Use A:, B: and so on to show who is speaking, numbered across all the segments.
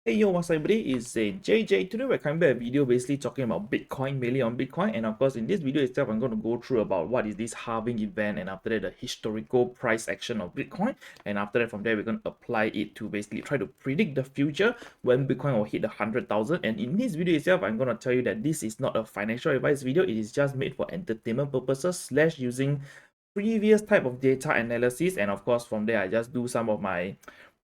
A: Hey yo, what's up everybody? It's JJ. Today we're coming back a video basically talking about Bitcoin, mainly on Bitcoin. And of course, in this video itself, I'm going to go through about what is this halving event, and after that, the historical price action of Bitcoin. And after that, from there, we're going to apply it to basically try to predict the future when Bitcoin will hit the 100,000. And in this video itself, I'm going to tell you that this is not a financial advice video. It is just made for entertainment purposes slash using previous type of data analysis. And of course, from there, I just do some of my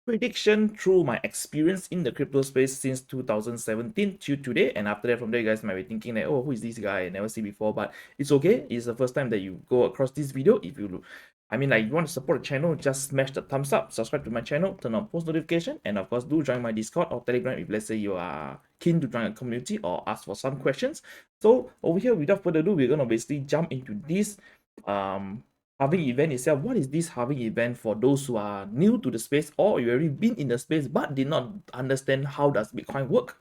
A: prediction through my experience in the crypto space since 2017 to today. And after that, from there, you guys might be thinking that, oh, who is this guy? I never see before, but it's okay. It's the first time that you go across this video. If you like, you want to support the channel, just smash the thumbs up, subscribe to my channel, turn on post notification, and of course do join my Discord or Telegram if let's say you are keen to join a community or ask for some questions. So over here, without further ado, we're gonna basically jump into this halving event itself. What is this halving event for those who are new to the space, or you already been in the space but did not understand how does Bitcoin work?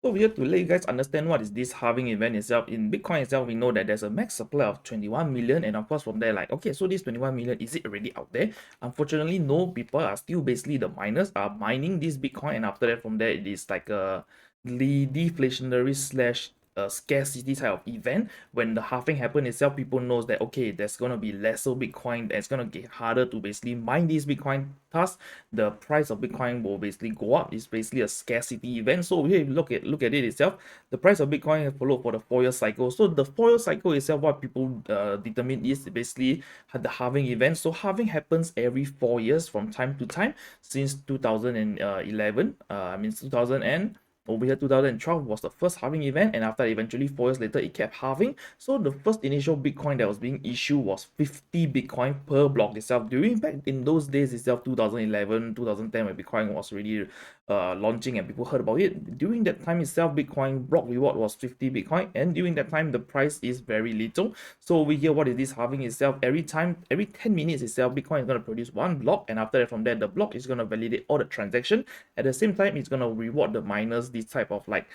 A: So we have to let you guys understand what is this halving event itself. In Bitcoin itself, we know that there's a max supply of 21 million, and of course from there, like, okay, so this 21 million, is it already out there? Unfortunately, no. People are still basically, the miners are mining this Bitcoin, and after that, from there, it is like a deflationary slash scarcity type of event. When the halving happen itself, people knows that, okay, there's gonna be lesser Bitcoin, and it's gonna get harder to basically mine these Bitcoin. Thus, the price of Bitcoin will basically go up. It's basically a scarcity event. So here, if you look at it itself, the price of Bitcoin has followed for the 4-year cycle. So the 4-year cycle itself, what people determine is basically the halving event. So halving happens every 4 years from time to time since 2011. 2000 and over here 2012 was the first halving event, and after eventually 4 years later it kept halving. So the first initial Bitcoin that was being issued was 50 Bitcoin per block itself. During back in those days itself, 2011 2010, when Bitcoin was really launching and people heard about it, during that time itself, Bitcoin block reward was 50 Bitcoin, and during that time the price is very little. So over here, what is this halving itself? Every 10 minutes itself, Bitcoin is going to produce one block, and after that, from there, the block is going to validate all the transaction. At the same time, it's going to reward the miners this type of like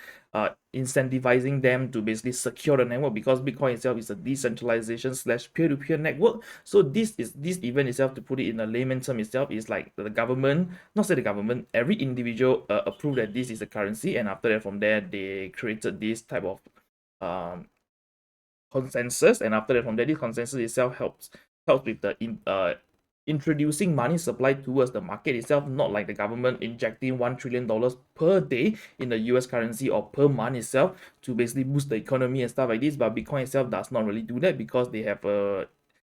A: incentivizing them to basically secure the network, because Bitcoin itself is a decentralization slash peer-to-peer network. So this event itself, to put it in a layman term itself, is like the government, not say the government, every individual approved that this is a currency, and after that, from there, they created this type of consensus, and after that, from there, this consensus itself helps with the introducing money supply towards the market itself, not like the government injecting $1 trillion per day in the US currency or per month itself to basically boost the economy and stuff like this. But Bitcoin itself does not really do that, because they have a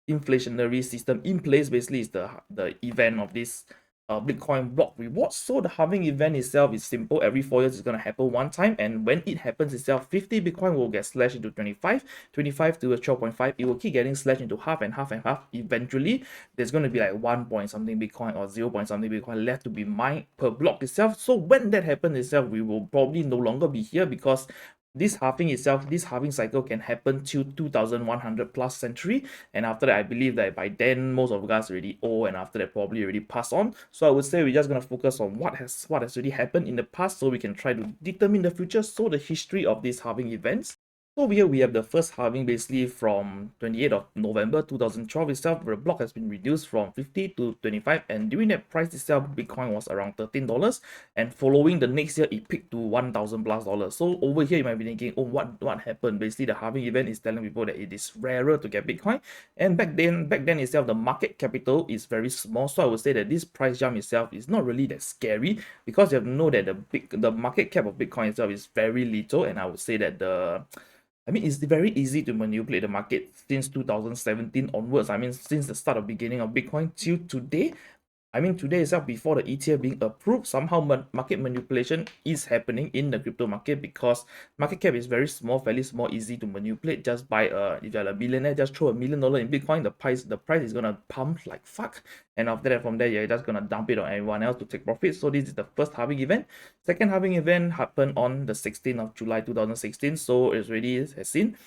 A: inflationary system in place. Basically, is the event of this Bitcoin block rewards. So the halving event itself is simple. Every 4 years it's going to happen one time, and when it happens itself, 50 Bitcoin will get slashed into 25, 25 to a 12.5. It will keep getting slashed into half and half and half. Eventually, there's going to be like 1 point something Bitcoin or 0 point something Bitcoin left to be mined per block itself. So when that happens itself, we will probably no longer be here, because this halving cycle can happen till 2100 plus century, and after that, I believe that by then most of us already old, and after that probably already passed on. So I would say we're just gonna focus on what has already happened in the past, so we can try to determine the future. So the history of these halving events. So here we have the first halving basically from 28th of November 2012 itself, where the block has been reduced from 50 to 25, and during that price itself, Bitcoin was around $13, and following the next year, it peaked to $1,000+. So over here, you might be thinking, oh, what happened? Basically, the halving event is telling people that it is rarer to get Bitcoin, and back then itself, the market capital is very small. So I would say that this price jump itself is not really that scary, because you have to know that the market cap of Bitcoin itself is very little, and I would say that it's very easy to manipulate the market since 2017 onwards. Since the start of beginning of Bitcoin till today. Today itself, before the ETF being approved, somehow market manipulation is happening in the crypto market, because market cap is very small, fairly small, easy to manipulate. Just buy if you're a billionaire, just throw $1 million in Bitcoin, the price is gonna pump like fuck, and after that, from there, you're just gonna dump it on everyone else to take profit. So this is the first halving event. Second halving event happened on the 16th of July 2016. So it's already has seen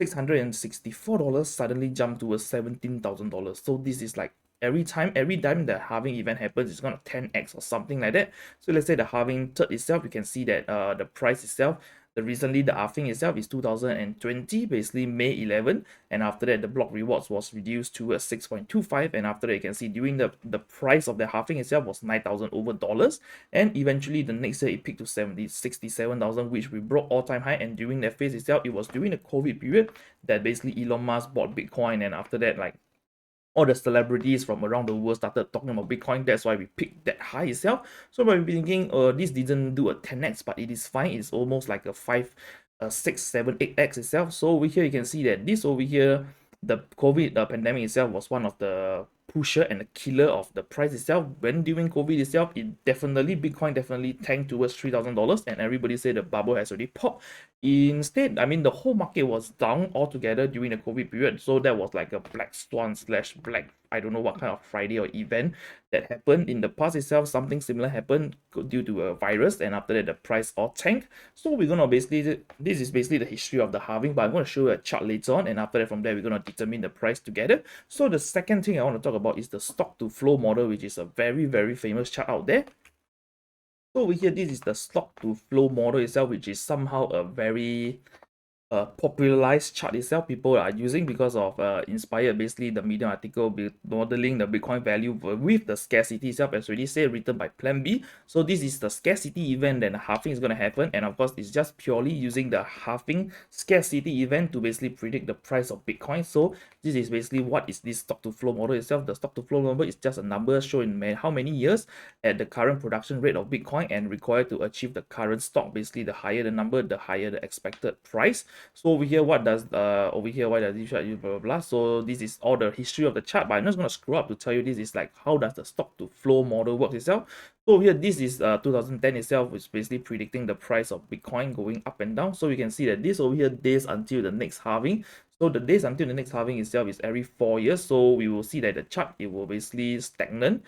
A: $664 suddenly jumped to a $17,000. So this is like every time the halving event happens, it's gonna 10x or something like that. So let's say the halving third itself, you can see that the price itself, recently the halving itself is 2020, basically May 11, and after that the block rewards was reduced to a 6.25, and after that you can see during the price of the halving itself was 9,000 over dollars, and eventually the next year it peaked to 67,000, which we broke all-time high. And during that phase itself, it was during the COVID period that basically Elon Musk bought Bitcoin, and after that, like, all the celebrities from around the world started talking about Bitcoin. That's why we picked that high itself. So we've been thinking, this didn't do a 10x, but it is fine. It's almost like a 5, 6, 7, 8x itself. So over here, you can see that this over here, the COVID pandemic itself was one of the pusher and the killer of the price itself. When during COVID itself, it definitely, Bitcoin definitely tanked towards $3,000, and everybody said the bubble has already popped. Instead, I mean, the whole market was down altogether during the COVID period. So that was like a black swan slash black, I don't know what kind of Friday or event that happened. In the past itself, something similar happened due to a virus, and after that, the price all tanked. So we're gonna basically, this is basically the history of the halving, but I'm gonna show you a chart later on, and after that, from there, we're gonna determine the price together. So the second thing I want to talk about is the stock to flow model, which is a very, very famous chart out there. So over here, this is the stock to flow model itself, which is somehow a very popularized chart itself people are using because of inspired basically the Medium article modeling the Bitcoin value with the scarcity itself, as already said, written by Plan B. So this is the scarcity event that the halving is going to happen, and of course it's just purely using the halving scarcity event to basically predict the price of Bitcoin. So this is basically what is this stock to flow model itself. The stock to flow number is just a number showing how many years at the current production rate of Bitcoin and required to achieve the current stock. Basically, the higher the number, the higher the expected price. So over here, what does over here, why does this chart use blah blah blah? So this is all the history of the chart, but I'm just gonna scroll up to tell you this is like how does the stock to flow model work itself. So over here, this is 2010 itself, which is basically predicting the price of Bitcoin going up and down. So we can see that this over here, days until the next halving. So the days until the next halving itself is every 4 years. So we will see that the chart, it will basically stagnant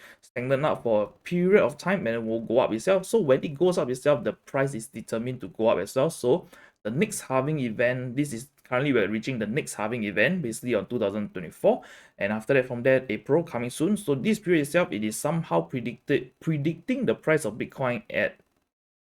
A: up for a period of time, and it will go up itself. So when it goes up itself, the price is determined to go up as well. So the next halving event, this is currently we're reaching the next halving event basically on 2024, and after that, from there, April coming soon. So this period itself, it is somehow predicting the price of Bitcoin at,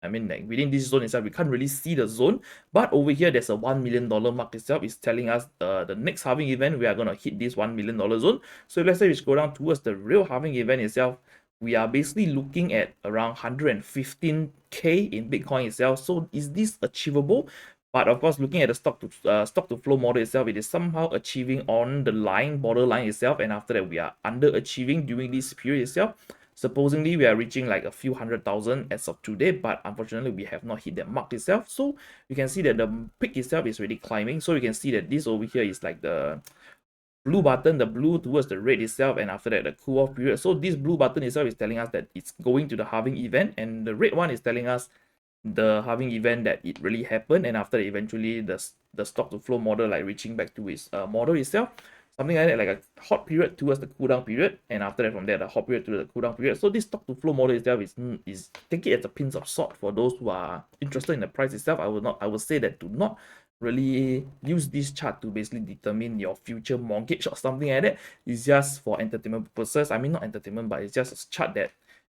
A: I mean, like within this zone itself, we can't really see the zone, but over here there's a $1 million mark itself. Is telling us the next halving event we are going to hit this $1 million zone. So let's say we go down towards the real halving event itself, we are basically looking at around 115k in Bitcoin itself. So is this achievable? But of course, looking at the stock to flow model itself, it is somehow achieving on the line borderline itself, and after that we are underachieving during this period itself. Supposedly we are reaching like a few 100,000 as of today, but unfortunately we have not hit that mark itself. So you can see that the peak itself is really climbing. So you can see that this over here is like the blue button, the blue towards the red itself, and after that the cool off period. So this blue button itself is telling us that it's going to the halving event, and the red one is telling us the halving event that it really happened, and after that eventually the stock to flow model like reaching back to its model itself, something like that, like a hot period towards the cool down period, and after that from there the hot period to the cool down period. So this stock to flow model itself is take it as a pinch of salt for those who are interested in the price itself. I would say that do not really use this chart to basically determine your future mortgage or something like that. It's just for entertainment purposes. I mean, not entertainment, but it's just a chart that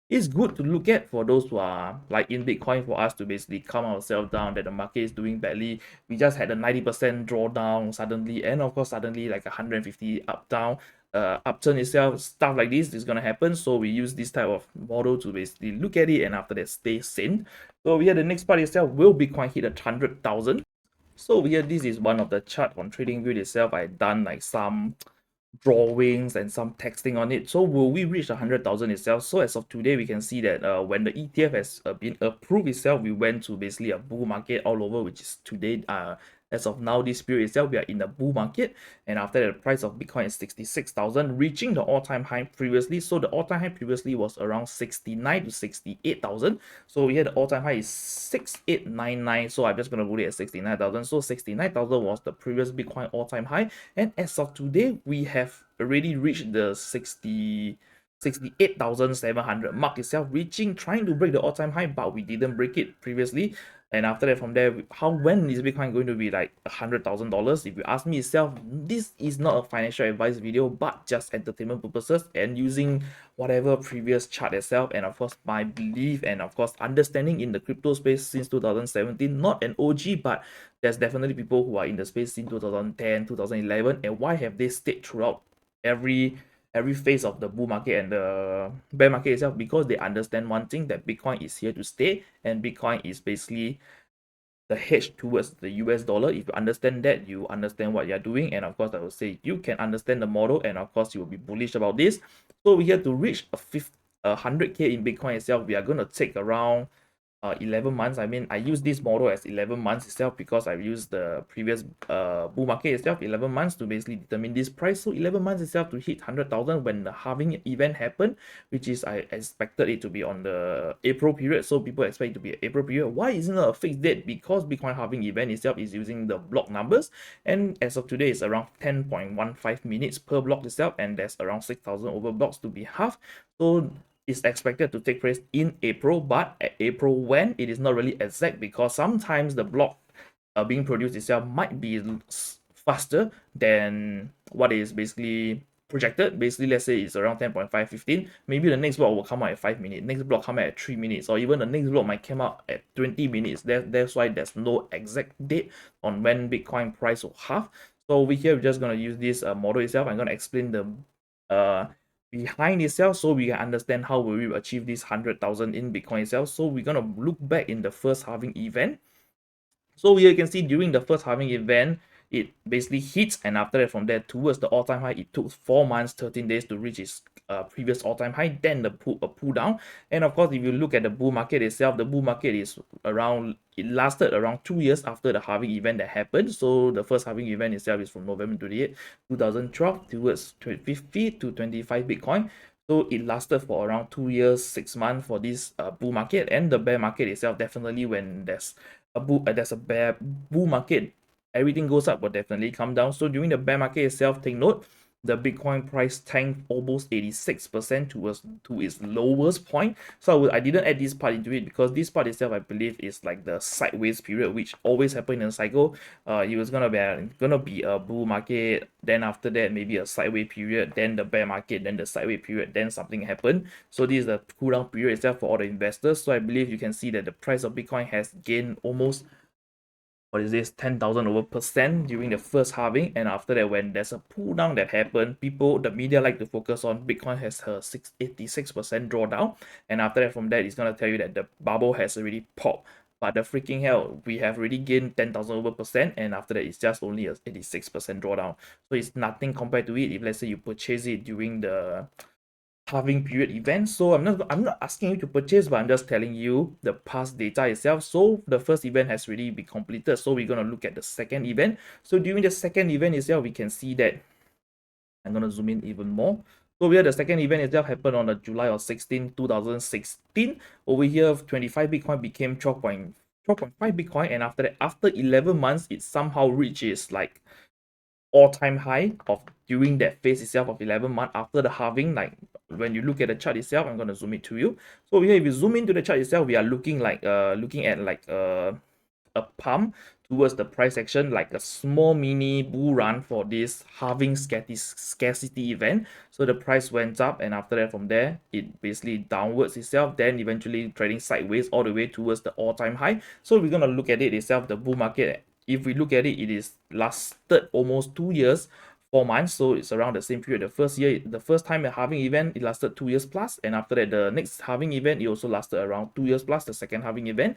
A: is good to look at for those who are like in Bitcoin, for us to basically calm ourselves down that the market is doing badly. We just had a 90% drawdown suddenly, and of course suddenly like 150 up down upturn itself. Stuff like this is gonna happen, so we use this type of model to basically look at it and after that stay sane. So here the next part itself, will Bitcoin hit 100,000? So here, this is one of the chart on TradingView itself. I done like some drawings and some texting on it. So will we reach 100,000 itself? So as of today, we can see that when the ETF has been approved itself, we went to basically a bull market all over, which is today. As of now, this period itself, we are in the bull market, and after that, the price of Bitcoin is 66,000, reaching the all-time high previously. So the all-time high previously was around 69 to 68,000. So here the all-time high is 6899. So I'm just gonna put it at 69,000. So 69,000 was the previous Bitcoin all-time high, and as of today, we have already reached the 68,700 mark itself, trying to break the all-time high, but we didn't break it previously. And after that, from there, when is Bitcoin going to be like $100,000? If you ask me itself, this is not a financial advice video, but just entertainment purposes and using whatever previous chart itself, and of course my belief and of course understanding in the crypto space since 2017. Not an OG, but there's definitely people who are in the space since 2010, 2011, and why have they stayed throughout every phase of the bull market and the bear market itself? Because they understand one thing, that Bitcoin is here to stay, and Bitcoin is basically the hedge towards the US dollar. If you understand that, you understand what you're doing, and of course I will say you can understand the model, and of course you will be bullish about this. So we have to reach a 100k in Bitcoin itself. We are going to take around 11 months. I mean, I use this model as 11 months itself because I've used the previous bull market itself 11 months to basically determine this price. So 11 months itself to hit 100,000 when the halving event happened, which is I expected it to be on the April period. So people expect it to be an April period. Why isn't it a fixed date? Because Bitcoin halving event itself is using the block numbers, and as of today it's around 10.15 minutes per block itself, and there's around 6,000 over blocks to be halved. So is expected to take place in April, but at April when, it is not really exact, because sometimes the block being produced itself might be faster than what is basically projected. Basically, let's say it's around 10.515, maybe the next block will come out at 5 minutes, next block come out at 3 minutes, or even the next block might come out at 20 minutes. That's why there's no exact date on when Bitcoin price will halve. So over here, we're just going to use this model itself. I'm going to explain the behind itself, so we can understand how will we achieve this 100,000 in Bitcoin itself. So we're gonna look back in the first halving event. So here you can see during the first halving event, it basically hits, and after that, from there towards the all-time high, it took 4 months 13 days to reach its previous all-time high, then the pull down. And of course, if you look at the bull market itself, the bull market is around, it lasted around 2 years after the halving event that happened. So the first halving event itself is from November 28, 2012 towards 50 to 25 Bitcoin. So it lasted for around 2 years 6 months for this bull market. And the bear market itself, definitely when there's a bull market, everything goes up, but definitely come down. So during the bear market itself, take note, the Bitcoin price tanked almost 86% to its lowest point. So I didn't add this part into it because this part itself, I believe, is like the sideways period, which always happen in a cycle. It was gonna be a bull market, then after that maybe a sideways period, then the bear market, then the sideways period, then something happened. So this is the cool down period itself for all the investors. So I believe you can see that the price of Bitcoin has gained almost, what is this, 10,000 over percent during the first halving. And after that, when there's a pull down that happened, the media like to focus on Bitcoin has her 86% drawdown, and after that, from that, it's going to tell you that the bubble has already popped. But the freaking hell, we have already gained 10,000 over percent, and after that, it's just only a 86% drawdown. So it's nothing compared to it if, let's say, you purchase it during the halving period event. So I'm not asking you to purchase, but I'm just telling you the past data itself. So the first event has already been completed, so we're going to look at the second event. So during the second event itself, we can see that, I'm going to zoom in even more. So here the second event itself happened on the July of 16, 2016. Over here, 25 Bitcoin became 12.5 Bitcoin, and after that, after 11 months, it somehow reaches like all-time high of during that phase itself of 11 months after the halving. Like when you look at the chart itself, I'm going to zoom it to you. So here, if you zoom into the chart itself, we are looking at like a pump towards the price action, like a small mini bull run for this halving scarcity event. So the price went up, and after that, from there, it basically downwards itself, then eventually trading sideways all the way towards the all-time high. So we're going to look at it itself, the bull market. If we look at it, it is lasted almost 2 years 4 months, so it's around the same period. The first time at halving event, it lasted 2 years plus, and after that, the next halving event, it also lasted around 2 years plus, the second halving event.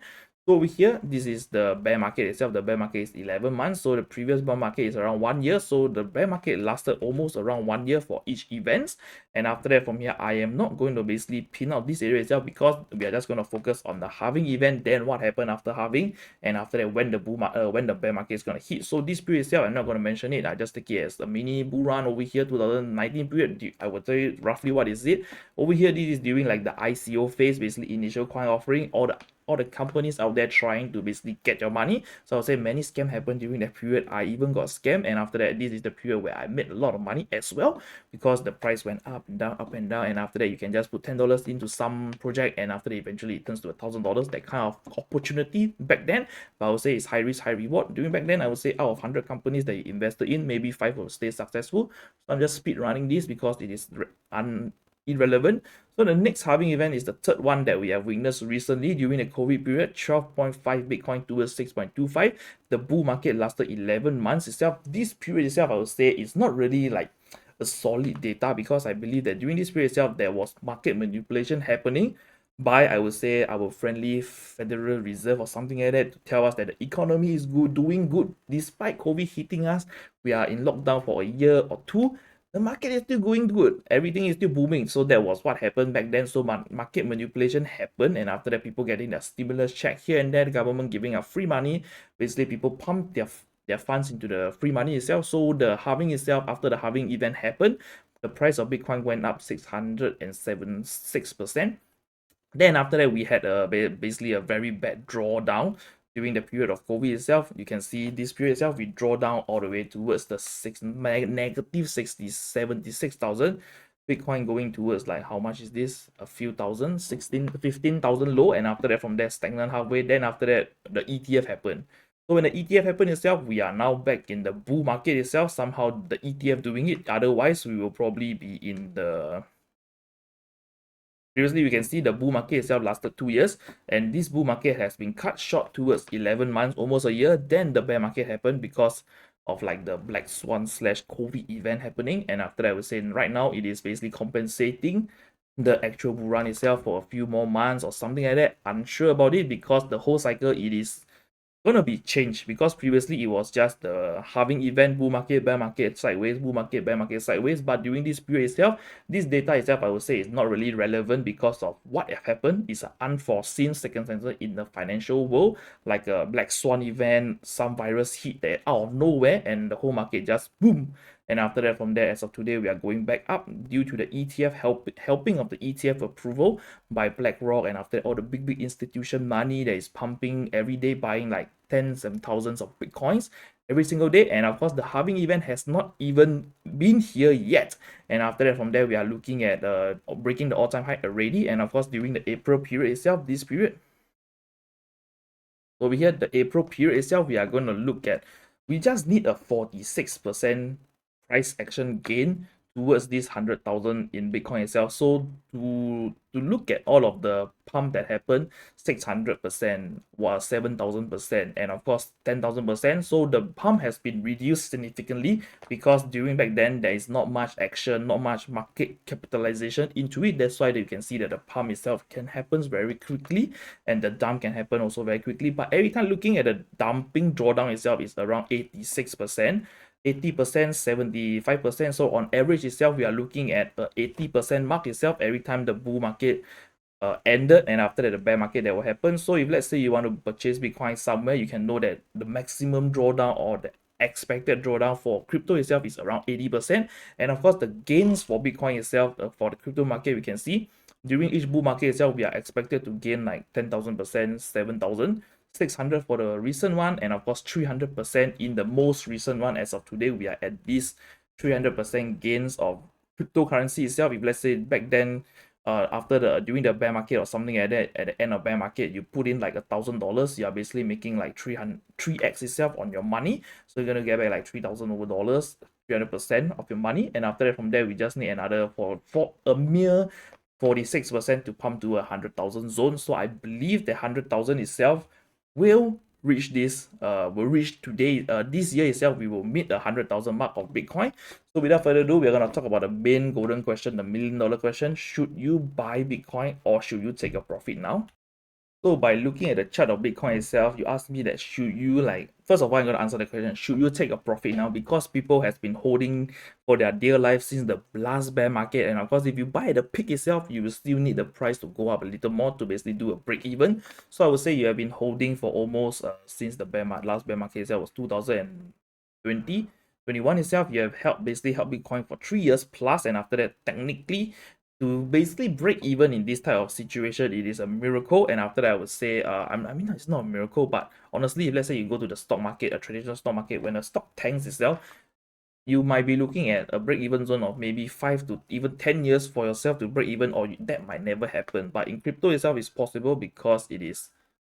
A: So over here, this is the bear market itself. The bear market is 11 months, so the previous bear market is around 1 year. So the bear market lasted almost around 1 year for each event. And after that, from here, I am not going to basically pin out this area itself because we are just going to focus on the halving event, then what happened after halving, and after that, when the bear market is going to hit. So this period itself, I'm not going to mention it. I just take it as a mini bull run over here, 2019 period. I will tell you roughly what is it. Over here, this is during like the ICO phase, basically initial coin offering, or the all the companies out there trying to basically get your money. So I'll say many scams happened during that period. I even got scammed, and after that, this is the period where I made a lot of money as well, because the price went up and down, and after that you can just put $10 into some project, and after that eventually it turns to $1,000. That kind of opportunity back then. But I would say it's high risk, high reward. During back then, I would say out of 100 companies that you invested in, maybe 5 will stay successful. So I'm just speed running this because it is irrelevant. So the next halving event is the third one that we have witnessed recently during the COVID period. 12.5 Bitcoin towards 6.25. The bull market lasted 11 months itself. This period itself, I would say, is not really like a solid data, because I believe that during this period itself, there was market manipulation happening by, I would say, our friendly Federal Reserve or something like that, to tell us that the economy is good, doing good. Despite COVID hitting us, we are in lockdown for a year or two, the market is still going good. Everything is still booming. So that was what happened back then. So market manipulation happened, and after that, people getting their stimulus check here and there, the government giving out free money. Basically, people pump their funds into the free money itself. So the halving itself, after the halving event happened, the price of Bitcoin went up 676%. Then after that, we had basically a very bad drawdown during the period of COVID itself. You can see this period itself, we draw down all the way towards the negative 76,000. Bitcoin going towards, like, how much is this? A few thousand, 15,000 low, and after that, from there, stagnant halfway. Then after that, the ETF happened. So when the ETF happened itself, we are now back in the bull market itself. Somehow the ETF doing it. Otherwise, we will probably be in the... Previously, we can see the bull market itself lasted 2 years, and this bull market has been cut short towards 11 months, almost a year. Then the bear market happened because of like the black swan slash COVID event happening. And after that, I would say right now it is basically compensating the actual bull run itself for a few more months or something like that. Unsure about it, because the whole cycle, it is gonna be changed, because previously it was just the halving event, bull market, bear market, sideways, bull market, bear market, sideways. But during this period itself, this data itself, I would say, is not really relevant, because of what have happened is an unforeseen circumstance in the financial world, like a black swan event, some virus hit that out of nowhere, and the whole market just boom. And after that, from there, as of today, we are going back up due to the ETF helping of the ETF approval by BlackRock, and after all the big institution money that is pumping every day, buying like tens and thousands of Bitcoins every single day. And of course, the halving event has not even been here yet. And after that, from there, we are looking at breaking the all-time high already. And of course, during the April period itself, this period, over here, the April period itself, we are going to look at, we just need a 46% price action gain towards this 100,000 in Bitcoin itself. So to look at all of the pump that happened, 600%, was 7,000%, and of course 10,000%. So the pump has been reduced significantly, because during back then there is not much action, not much market capitalization into it. That's why you can see that the pump itself can happen very quickly, and the dump can happen also very quickly. But every time looking at the dumping drawdown itself is around 86%. 80%, 75%. So on average itself, we are looking at 80% mark itself every time the bull market ended, and after that the bear market that will happen. So if let's say you want to purchase Bitcoin somewhere, you can know that the maximum drawdown or the expected drawdown for crypto itself is around 80%. And of course, the gains for Bitcoin itself, for the crypto market, we can see during each bull market itself, we are expected to gain like 10,000%, 7,000. 600 for the recent one, and of course 300% in the most recent one. As of today, we are at this 300% gains of cryptocurrency itself. If let's say back then, during the bear market or something like that, at the end of bear market, you put in like $1,000, you are basically making like 3x itself on your money. So you're gonna get back like $3,000 over dollars, 300% of your money. And after that, from there, we just need another for a mere 46% to pump to 100,000 zone. So I believe the 100,000 itself will reach this, will reach today, this year itself, we will meet the 100,000 mark of Bitcoin. So without further ado, we're going to talk about the main golden question, the $1,000,000 question. Should you buy Bitcoin or should you take a profit now? So by looking at the chart of Bitcoin itself, you asked me that should you, like, first of all, I'm going to answer the question, should you take a profit now? Because people has been holding for their dear life since the last bear market. And of course, if you buy at the peak itself, you will still need the price to go up a little more to basically do a break even. So I would say you have been holding for almost since the last bear market itself was 2020. 21 itself, you have basically held Bitcoin for 3 years plus, and after that, technically, to basically break even in this type of situation, it is a miracle. And after that, I would say, I mean, it's not a miracle, but honestly, if let's say you go to the stock market, a traditional stock market, when a stock tanks itself, you might be looking at a break-even zone of maybe 5 to even 10 years for yourself to break even, or that might never happen. But in crypto itself, it's possible because it is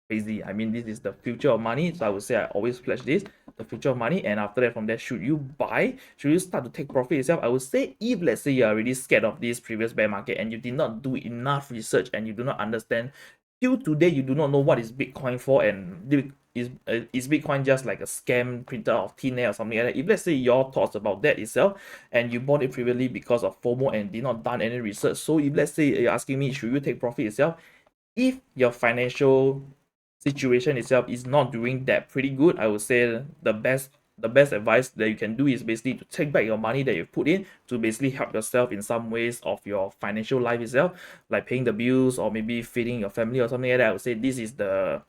A: crazy. I mean, this is the future of money. So I would say I always pledge this, the future of money. And after that, from there, should you buy? Should you start to take profit itself? I would say if let's say you're already scared of this previous bear market and you did not do enough research and you do not understand, till today you do not know what is Bitcoin for, and is Bitcoin just like a scam printer of thin air or something like that? If let's say your thoughts about that itself and you bought it previously because of FOMO and did not done any research, so if let's say you're asking me, should you take profit itself? If your financial situation itself is not doing that pretty good, I would say the best advice that you can do is basically to take back your money that you put in to basically help yourself in some ways of your financial life itself, like paying the bills or maybe feeding your family or something like that. I would say this is the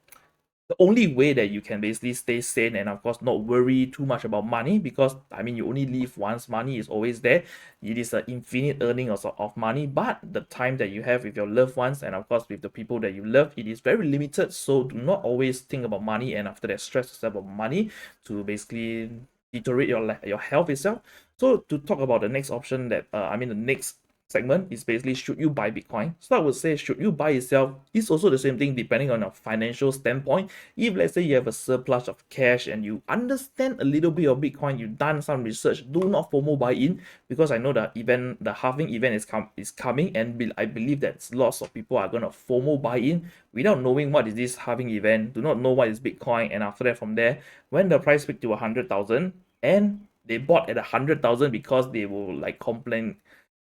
A: only way that you can basically stay sane and of course not worry too much about money, because I mean you only live once. Money is always there. It is an infinite earning of money, but the time that you have with your loved ones and of course with the people that you love, it is very limited. So do not always think about money and after that stress yourself about money to basically deteriorate your health itself. So to talk about the next option that the next segment is basically, should you buy Bitcoin? So I would say, should you buy itself is also the same thing depending on your financial standpoint. If let's say you have a surplus of cash and you understand a little bit of Bitcoin, you've done some research, do not FOMO buy in, because I know the halving event is coming, and I believe that lots of people are gonna FOMO buy in without knowing what is this halving event, do not know what is Bitcoin, and after that from there, when the price peaked to 100,000 and they bought at 100,000 because they will like complain,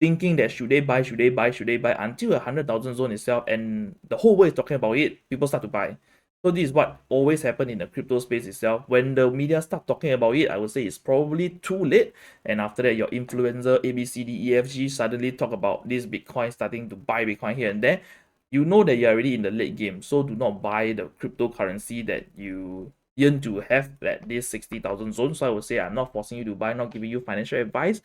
A: thinking that should they buy until 100,000 zone itself, and the whole world is talking about it, people start to buy. So this is what always happen in the crypto space itself. When the media start talking about it, I would say it's probably too late. And after that, your influencer ABCDEFG suddenly talk about this Bitcoin, starting to buy Bitcoin here and there. You know that you're already in the late game. So do not buy the cryptocurrency that you yearn to have at this 60,000 zone. So I would say I'm not forcing you to buy, not giving you financial advice.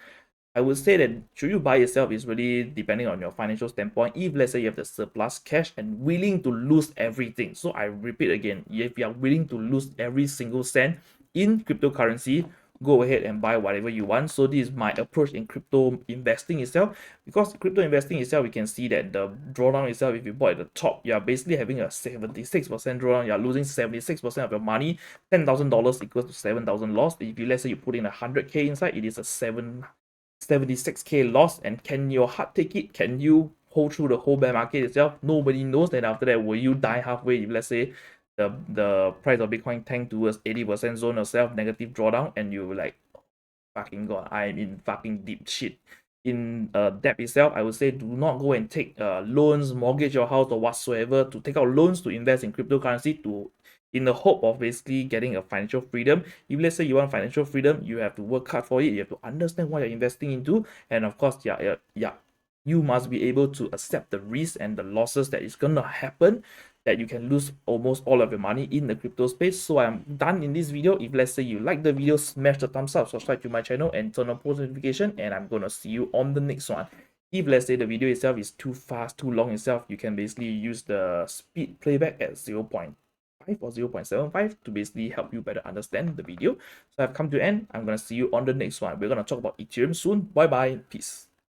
A: I would say that should you buy yourself is really depending on your financial standpoint. If let's say you have the surplus cash and willing to lose everything. So I repeat again, if you are willing to lose every single cent in cryptocurrency, go ahead and buy whatever you want. So this is my approach in crypto investing itself. Because crypto investing itself, we can see that the drawdown itself, if you bought at the top, you are basically having a 76% drawdown. You are losing 76% of your money. $10,000 equals to 7,000 loss. If you, let's say you put in 100K inside, it is a 76K loss. And can your heart take it? Can you hold through the whole bear market itself? Nobody knows. Then after that, will you die halfway if let's say the price of Bitcoin tank towards 80% zone yourself, negative drawdown, and you like, fucking god, I'm in fucking deep shit in debt itself? I would say do not go and take loans, mortgage your house or whatsoever to take out loans to invest in cryptocurrency to in the hope of basically getting a financial freedom. If let's say you want financial freedom, you have to work hard for it. You have to understand what you're investing into, and of course, yeah, you must be able to accept the risk and the losses that is gonna happen, that you can lose almost all of your money in the crypto space. So I'm done in this video. If let's say you like the video, smash the thumbs up, subscribe to my channel, and turn on post notification, and I'm gonna see you on the next one. If let's say the video itself is too fast, too long itself, you can basically use the speed playback at 0.5 or 0.75 to basically help you better understand the video. So I've come to end. I'm gonna see you on the next one. We're gonna talk about Ethereum soon. Bye bye. Peace.